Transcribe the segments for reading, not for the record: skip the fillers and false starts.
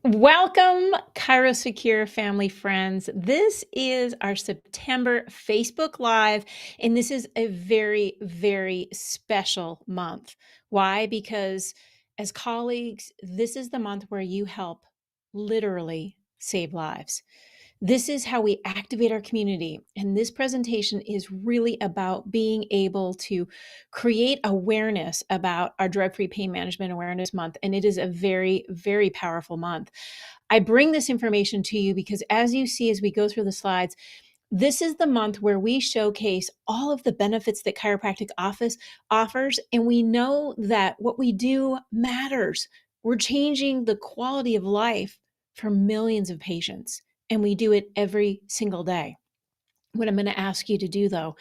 Welcome, ChiroSecure family friends. This is our September Facebook Live, and this is a very, very special month. Why? Because as colleagues, this is the month where you help literally save lives. This is how we activate our community. And this presentation is really about being able to create awareness about our Drug-Free Pain Management Awareness Month. And it is a very, very powerful month. I bring this information to you because as you see, as we go through the slides, this is the month where we showcase all of the benefits that chiropractic office offers. And we know that what we do matters. We're changing the quality of life for millions of patients, and we do it every single day. What I'm going to ask you to do, though,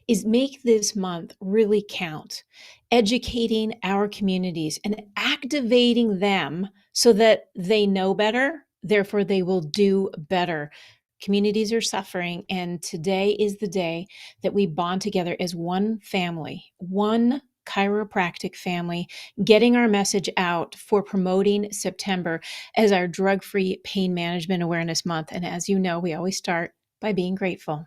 is make this month really count, educating our communities and activating them so that they know better, therefore they will do better. Communities are suffering, and today is the day that we bond together as one family, one chiropractic family, getting our message out for promoting September as our Drug-Free Pain Management Awareness Month. And as you know, we always start by being grateful.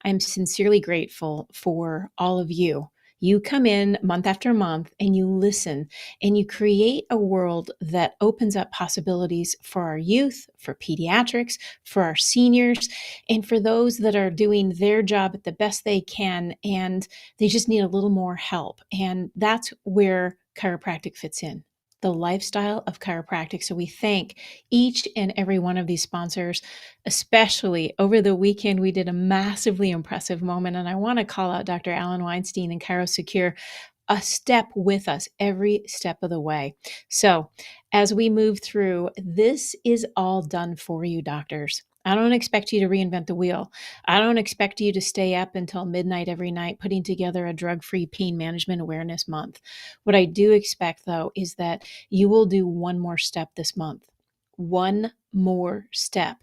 I'm sincerely grateful for all of you. You come in month after month and you listen and you create a world that opens up possibilities for our youth, for pediatrics, for our seniors, and for those that are doing their job at the best they can and they just need a little more help. And that's where chiropractic fits in, the lifestyle of chiropractic. So we thank each and every one of these sponsors, especially over the weekend. We did a massively impressive moment, and I want to call out Dr. Alan Weinstein and ChiroSecure, a step with us every step of the way. So as we move through, this is all done for you, doctors. I don't expect you to reinvent the wheel. I don't expect you to stay up until midnight every night putting together a drug-free pain management awareness month. What I do expect, though, is that you will do one more step this month. One more step.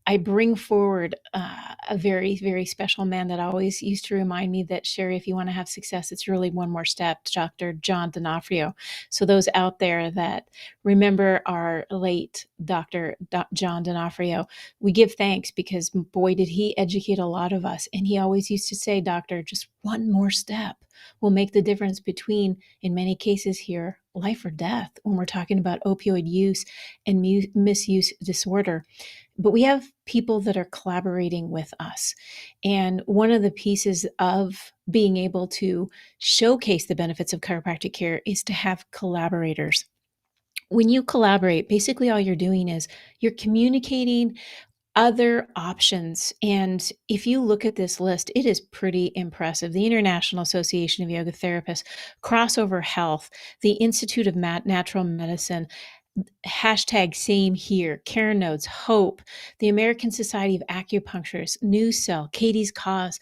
I bring forward a very, very special man that always used to remind me that, Sherry, if you want to have success, it's really one more step, Dr. John D'Onofrio. So those out there that remember our late Dr. John D'Onofrio, we give thanks because, boy, did he educate a lot of us. And he always used to say, doctor, just one more step will make the difference between, in many cases here, life or death when we're talking about opioid use and misuse disorder. But we have people that are collaborating with us. And one of the pieces of being able to showcase the benefits of chiropractic care is to have collaborators. When you collaborate, basically all you're doing is you're communicating other options. And if you look at this list, it is pretty impressive. The International Association of Yoga Therapists, Crossover Health, the Institute of Natural Medicine, hashtag same here, Care Notes, Hope, the American Society of Acupuncturists, New Cell, Katie's Cause,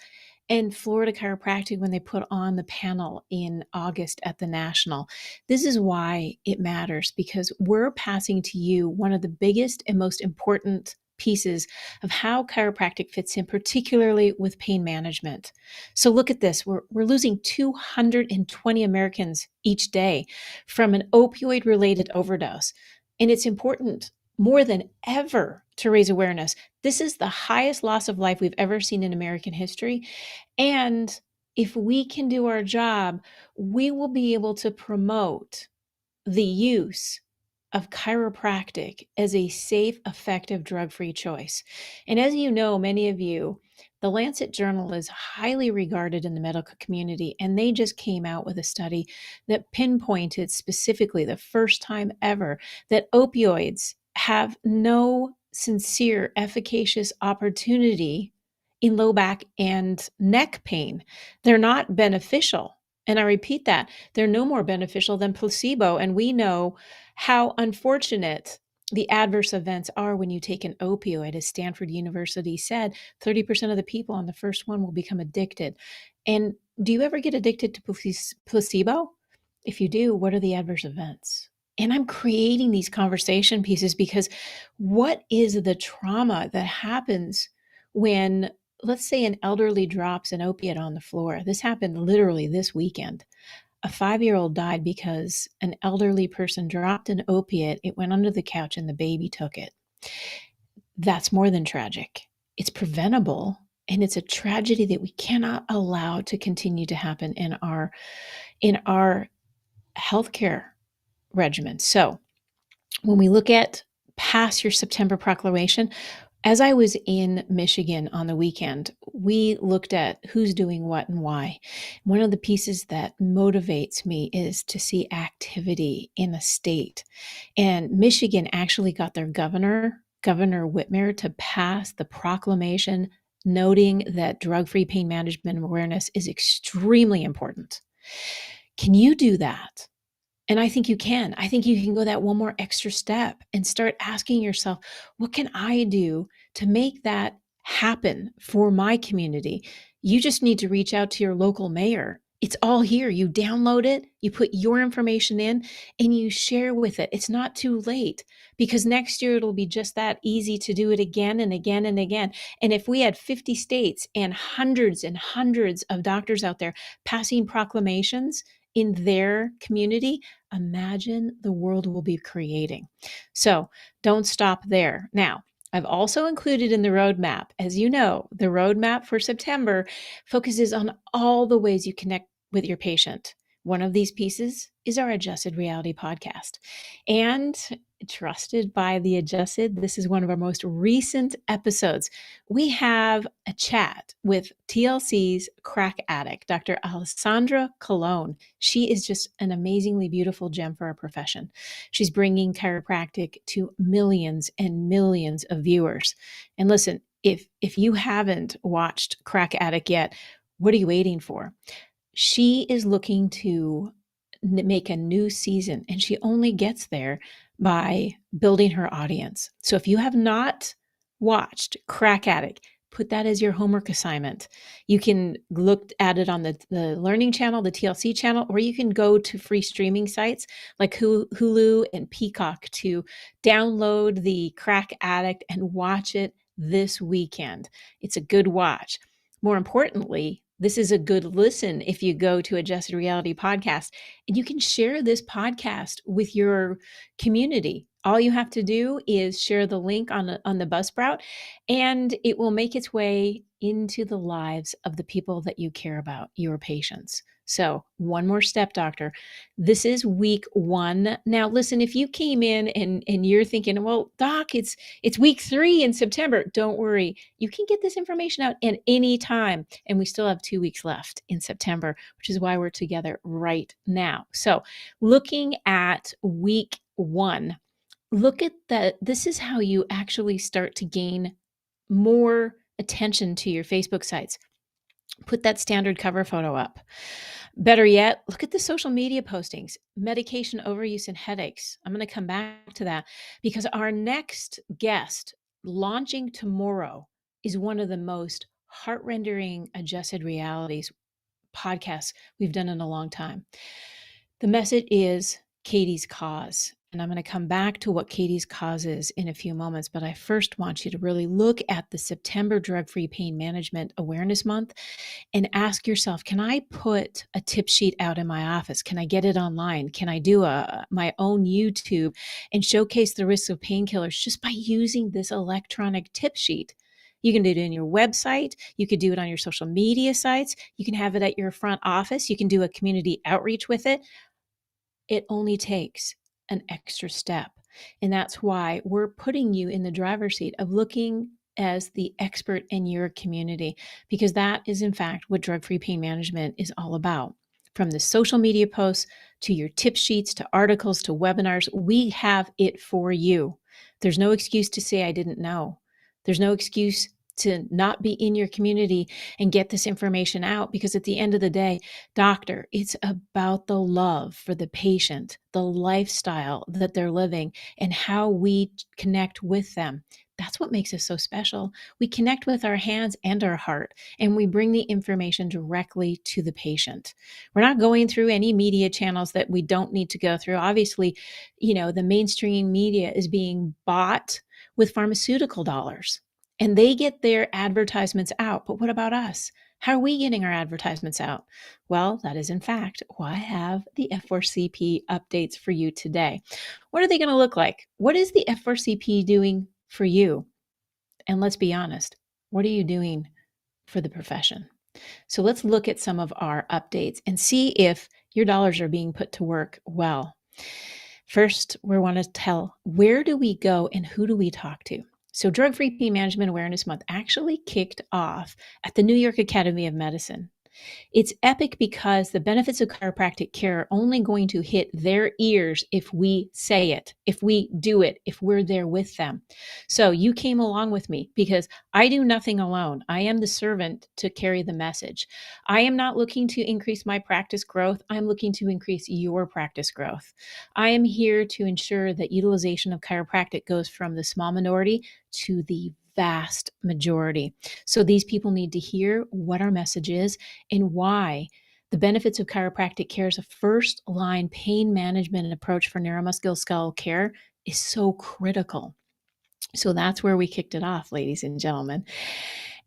and Florida Chiropractic when they put on the panel in August at the National. This is why it matters, because we're passing to you one of the biggest and most important pieces of how chiropractic fits in, particularly with pain management. So look at this. We're losing 220 Americans each day from an opioid-related overdose. And it's important more than ever to raise awareness. This is the highest loss of life we've ever seen in American history. And if we can do our job, we will be able to promote the use of chiropractic as a safe, effective, drug-free choice. And as you know, many of you, the Lancet Journal is highly regarded in the medical community, and they just came out with a study that pinpointed specifically the first time ever that opioids have no sincere, efficacious opportunity in low back and neck pain. They're not beneficial. And I repeat that, they're no more beneficial than placebo. And we know how unfortunate the adverse events are when you take an opioid. As Stanford University said, 30% of the people on the first one will become addicted. And do you ever get addicted to placebo? If you do, what are the adverse events? And I'm creating these conversation pieces because what is the trauma that happens when, let's say, an elderly drops an opiate on the floor? This happened literally this weekend. A 5-year-old died because an elderly person dropped an opiate, it went under the couch, and the baby took it. That's more than tragic. It's preventable, and it's a tragedy that we cannot allow to continue to happen in our healthcare regimen. So when we look at past your September proclamation, as I was in Michigan on the weekend, we looked at who's doing what and why. One of the pieces that motivates me is to see activity in the state. And Michigan actually got their Governor Whitmer, to pass the proclamation noting that drug-free pain management awareness is extremely important. Can you do that? And I think you can. I think you can go that one more extra step and start asking yourself, what can I do to make that happen for my community? You just need to reach out to your local mayor. It's all here. You download it, you put your information in, and you share with it. It's not too late, because next year it'll be just that easy to do it again and again and again. And if we had 50 states and hundreds of doctors out there passing proclamations in their community, imagine the world we'll be creating. So don't stop there. Now, I've also included in the roadmap, as you know, the roadmap for September focuses on all the ways you connect with your patient. One of these pieces is our Adjusted Reality podcast. And trusted by the Adjusted, this is one of our most recent episodes. We have a chat with TLC's crack addict, Dr. Alessandra Colon. She is just an amazingly beautiful gem for our profession. She's bringing chiropractic to millions and millions of viewers. And listen, if you haven't watched Crack Addict yet, what are you waiting for? She is looking to make a new season, and she only gets there by building her audience. So if you have not watched Crack Addict, put that as your homework assignment. You can look at it on the Learning Channel, the TLC channel, or you can go to free streaming sites like Hulu and Peacock to download the Crack Addict and watch it this weekend. It's a good watch. More importantly, this is a good listen if you go to Adjusted Reality Podcast, and you can share this podcast with your community. All you have to do is share the link on the Buzzsprout, and it will make its way into the lives of the people that you care about, your patients. So one more step, doctor. This is week 1. Now, listen, if you came in and you're thinking, well, doc, it's week 3 in September, don't worry. You can get this information out at any time. And we still have 2 weeks left in September, which is why we're together right now. So looking at week 1, look at that. This is how you actually start to gain more attention to your Facebook sites. Put that standard cover photo up. Better yet, look at the social media postings, medication overuse and headaches. I'm going to come back to that because our next guest launching tomorrow is one of the most heart-rendering Adjusted Realities podcasts we've done in a long time. The message is Katie's Cause. And I'm going to come back to what Katie's Cause is in a few moments, but I first want you to really look at the September Drug-Free Pain Management Awareness Month and ask yourself, can I put a tip sheet out in my office? Can I get it online? Can I do my own YouTube and showcase the risks of painkillers just by using this electronic tip sheet? You can do it in your website. You could do it on your social media sites. You can have it at your front office. You can do a community outreach with it. It only takes an extra step. And that's why we're putting you in the driver's seat of looking as the expert in your community, because that is in fact what drug-free pain management is all about. From the social media posts to your tip sheets, to articles, to webinars, we have it for you. There's no excuse to say, I didn't know. There's no excuse to not be in your community and get this information out, because at the end of the day, doctor, it's about the love for the patient, the lifestyle that they're living, and how we connect with them. That's what makes us so special. We connect with our hands and our heart, and we bring the information directly to the patient. We're not going through any media channels that we don't need to go through. Obviously, the mainstream media is being bought with pharmaceutical dollars, and they get their advertisements out. But what about us? How are we getting our advertisements out? Well, that is in fact why I have the F4CP updates for you today. What are they going to look like? What is the F4CP doing for you? And let's be honest, what are you doing for the profession? So let's look at some of our updates and see if your dollars are being put to work well. First, we want to tell where do we go and who do we talk to? So, Drug-Free Pain Management Awareness Month actually kicked off at the New York Academy of Medicine. It's epic because the benefits of chiropractic care are only going to hit their ears if we say it, if we do it, if we're there with them. So you came along with me because I do nothing alone. I am the servant to carry the message. I am not looking to increase my practice growth. I'm looking to increase your practice growth. I am here to ensure that utilization of chiropractic goes from the small minority to the vast majority. So these people need to hear what our message is and why the benefits of chiropractic care as a first-line pain management and approach for neuromusculoskeletal care is so critical. So that's where we kicked it off, ladies and gentlemen.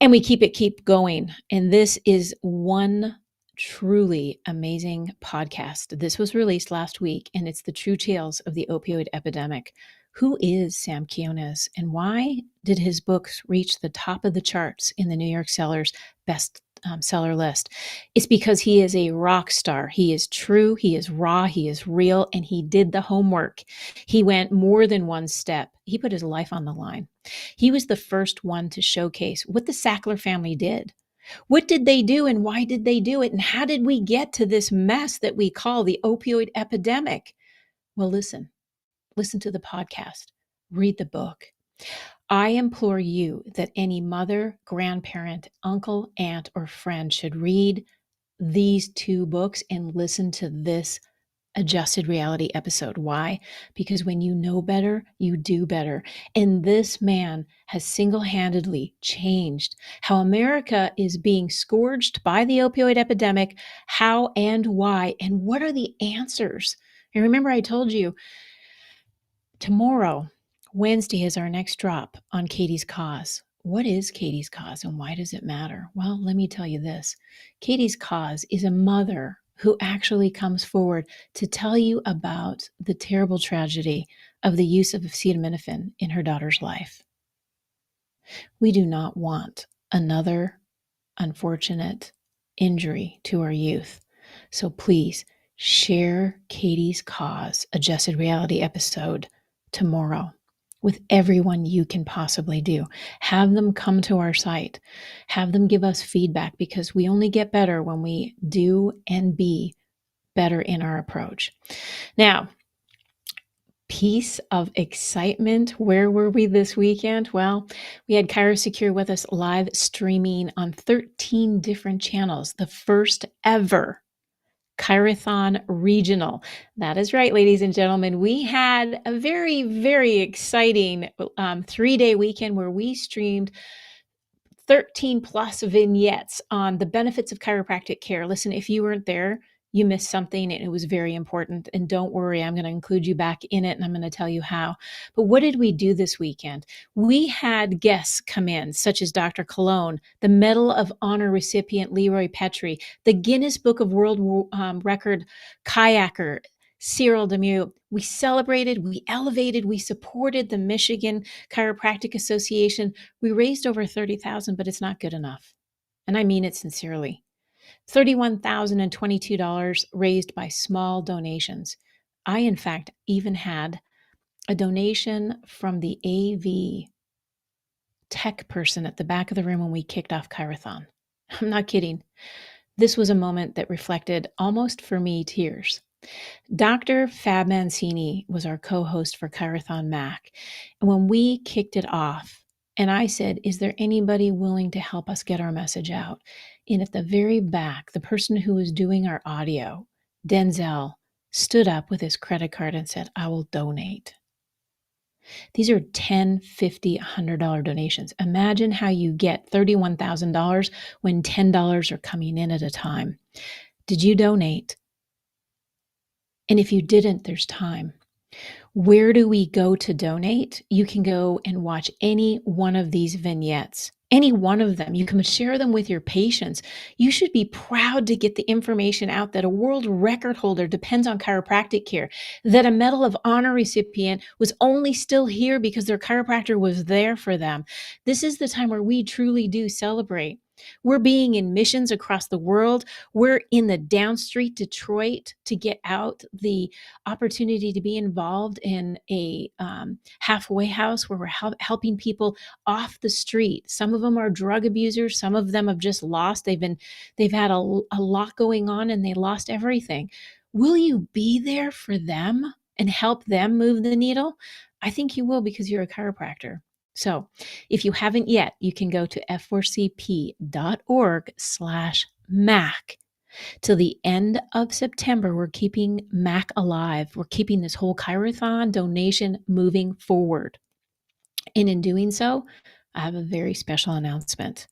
And we keep going. And this is one truly amazing podcast. This was released last week, and it's the true tales of the opioid epidemic. Who is Sam Quinones, and why did his books reach the top of the charts in the New York Seller's best seller list? It's because he is a rock star. He is true, he is raw, he is real, and he did the homework. He went more than one step. He put his life on the line. He was the first one to showcase what the Sackler family did. What did they do and why did they do it? And how did we get to this mess that we call the opioid epidemic? Well, listen to the podcast, read the book. I implore you that any mother, grandparent, uncle, aunt, or friend should read these two books and listen to this adjusted reality episode. Why? Because when you know better, you do better. And this man has single-handedly changed how America is being scourged by the opioid epidemic, how and why, and what are the answers. And remember, I told you, tomorrow, Wednesday, is our next drop on Katie's Cause. What is Katie's Cause and why does it matter? Well, let me tell you this. Katie's Cause is a mother who actually comes forward to tell you about the terrible tragedy of the use of acetaminophen in her daughter's life. We do not want another unfortunate injury to our youth. So please share Katie's Cause adjusted reality episode tomorrow with everyone you can possibly do. Have them come to our site. Have them give us feedback because we only get better when we do and be better in our approach. Now, piece of excitement. Where were we this weekend? Well, we had ChiroSecure with us live streaming on 13 different channels, the first ever Chirothon Regional. That is right, ladies and gentlemen. We had a very, very exciting 3-day weekend where we streamed 13 plus vignettes on the benefits of chiropractic care. Listen, if you weren't there, you missed something and it was very important. And don't worry, I'm going to include you back in it and I'm going to tell you how. But what did we do this weekend? We had guests come in, such as Dr. Cologne, the Medal of Honor recipient Leroy Petrie, the Guinness Book of World Record kayaker Cyril Demuth. We celebrated, we elevated, we supported the Michigan Chiropractic Association. We raised over $30,000, but it's not good enough. And I mean it sincerely. $31,022 raised by small donations. I, in fact, even had a donation from the AV tech person at the back of the room when we kicked off Chirothon. I'm not kidding. This was a moment that reflected, almost for me, tears. Dr. Fab Mancini was our co-host for Chirothon Mac. And when we kicked it off, and I said, is there anybody willing to help us get our message out? And at the very back, the person who was doing our audio, Denzel, stood up with his credit card and said, I will donate. These are $10, $50, $100 donations. Imagine how you get $31,000 when $10 are coming in at a time. Did you donate? And if you didn't, there's time. Where do we go to donate? You can go and watch any one of these vignettes Any one of them. You can share them with your patients. You should be proud to get the information out that a world record holder depends on chiropractic care, that a Medal of Honor recipient was only still here because their chiropractor was there for them. This is the time where we truly do celebrate. We're being in missions across the world. We're in the downstreet Detroit to get out the opportunity to be involved in a halfway house where we're helping people off the street. Some of them are drug abusers. Some of them have just lost. They've had a lot going on and they lost everything. Will you be there for them and help them move the needle? I think you will because you're a chiropractor. So if you haven't yet, you can go to f4cp.org/MAC. Till the end of September, we're keeping MAC alive. We're keeping this whole Chirothon donation moving forward. And in doing so, I have a very special announcement.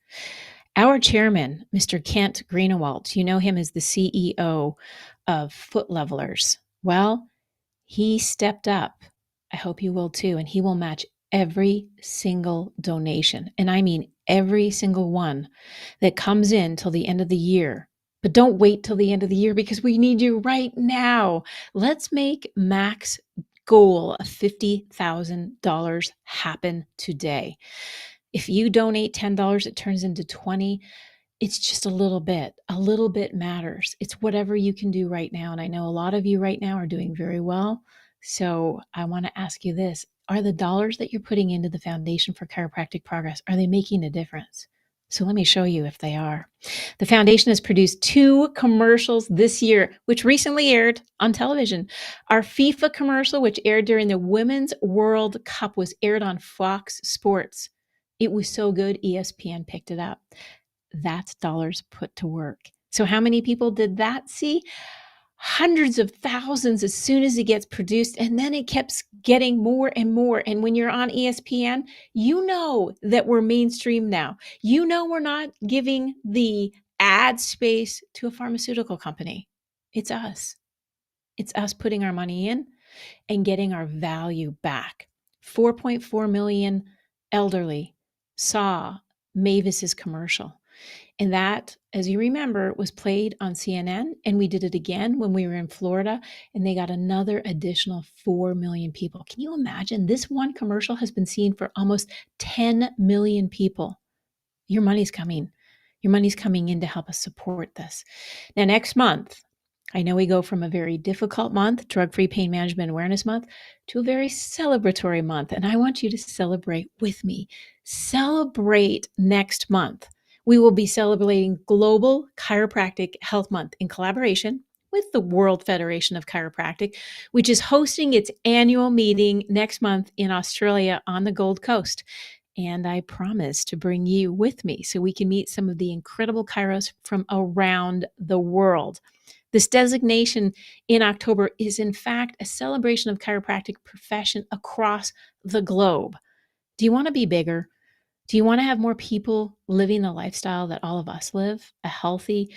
Our chairman, Mr. Kent Greenewalt, you know him as the CEO of Foot Levelers. Well, he stepped up. I hope you will too. And he will match every single donation. And I mean every single one that comes in till the end of the year. But don't wait till the end of the year because we need you right now. Let's make Mac's goal of $50,000 happen today. If you donate $10, it turns into $20. It's just a little bit matters. It's whatever you can do right now. And I know a lot of you right now are doing very well. So I want to ask you this. Are the dollars that you're putting into the Foundation for Chiropractic Progress, are they making a difference? So let me show you if they are. The foundation has produced 2 commercials this year, which recently aired on television. Our FIFA commercial, which aired during the Women's World Cup, was aired on Fox Sports. It was so good, ESPN picked it up. That's dollars put to work. So how many people did that see? Hundreds of thousands as soon as it gets produced, and then it keeps getting more and more. And when you're on ESPN, you know that we're mainstream now. You know we're not giving the ad space to a pharmaceutical company. It's us. It's us putting our money in and getting our value back. 4.4 million elderly saw Mavis's commercial. And that, as you remember, was played on CNN. And we did it again when we were in Florida. And they got another additional 4 million people. Can you imagine? This one commercial has been seen for almost 10 million people. Your money's coming. Your money's coming in to help us support this. Now, next month, I know we go from a very difficult month, Drug-Free Pain Management Awareness Month, to a very celebratory month. And I want you to celebrate with me. Celebrate next month. We will be celebrating Global Chiropractic Health Month in collaboration with the World Federation of Chiropractic, which is hosting its annual meeting next month in Australia on the Gold Coast. And I promise to bring you with me so we can meet some of the incredible chiros from around the world. This designation in October is, in fact, a celebration of chiropractic profession across the globe. Do you want to be bigger? Do you want to have more people living the lifestyle that all of us live? A healthy,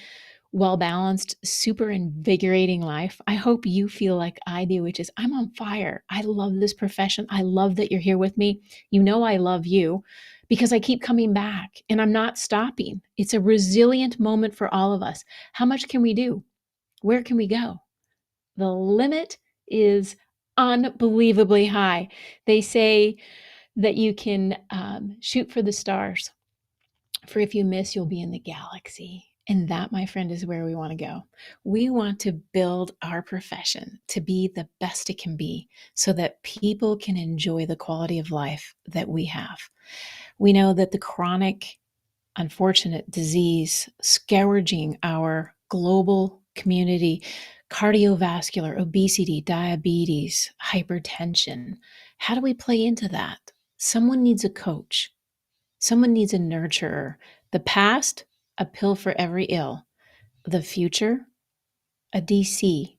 well-balanced, super invigorating life? I hope you feel like I do, which is I'm on fire. I love this profession. I love that you're here with me. You know I love you because I keep coming back and I'm not stopping. It's a resilient moment for all of us. How much can we do? Where can we go? The limit is unbelievably high. They say that you can shoot for the stars. For if you miss, you'll be in the galaxy. And that, my friend, is where we want to go. We want to build our profession to be the best it can be so that people can enjoy the quality of life that we have. We know that the chronic, unfortunate disease scourging our global community, cardiovascular, obesity, diabetes, hypertension. How do we play into that? Someone needs a coach. Someone needs a nurturer. The past, a pill for every ill. The future, a DC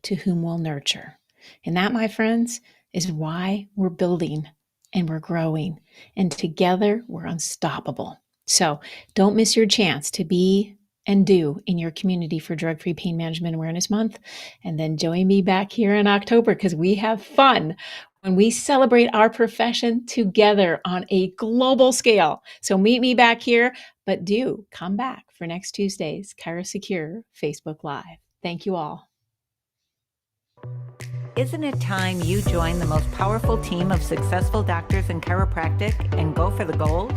to whom we'll nurture. And that, my friends, is why we're building and we're growing. And together, we're unstoppable. So don't miss your chance to be and do in your community for Drug-Free Pain Management Awareness Month. And then join me back here in October because we have fun. when we celebrate our profession together on a global scale. So meet me back here, but do come back for next Tuesday's ChiroSecure Facebook Live. Thank you all. Isn't it time you join the most powerful team of successful doctors in chiropractic and go for the gold?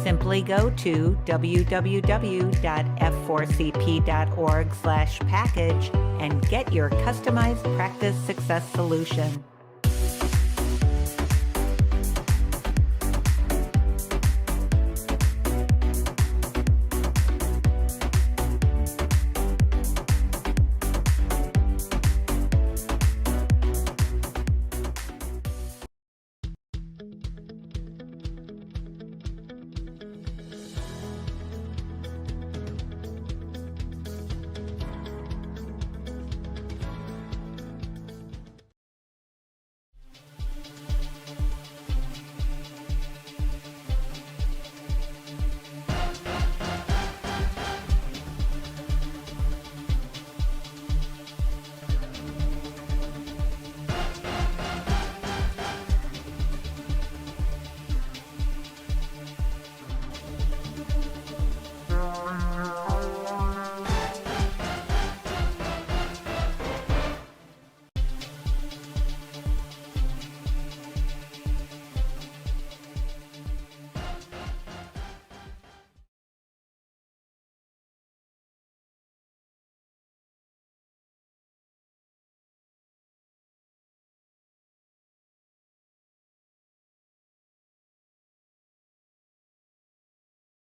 Simply go to www.f4cp.org/package and get your customized practice success solution.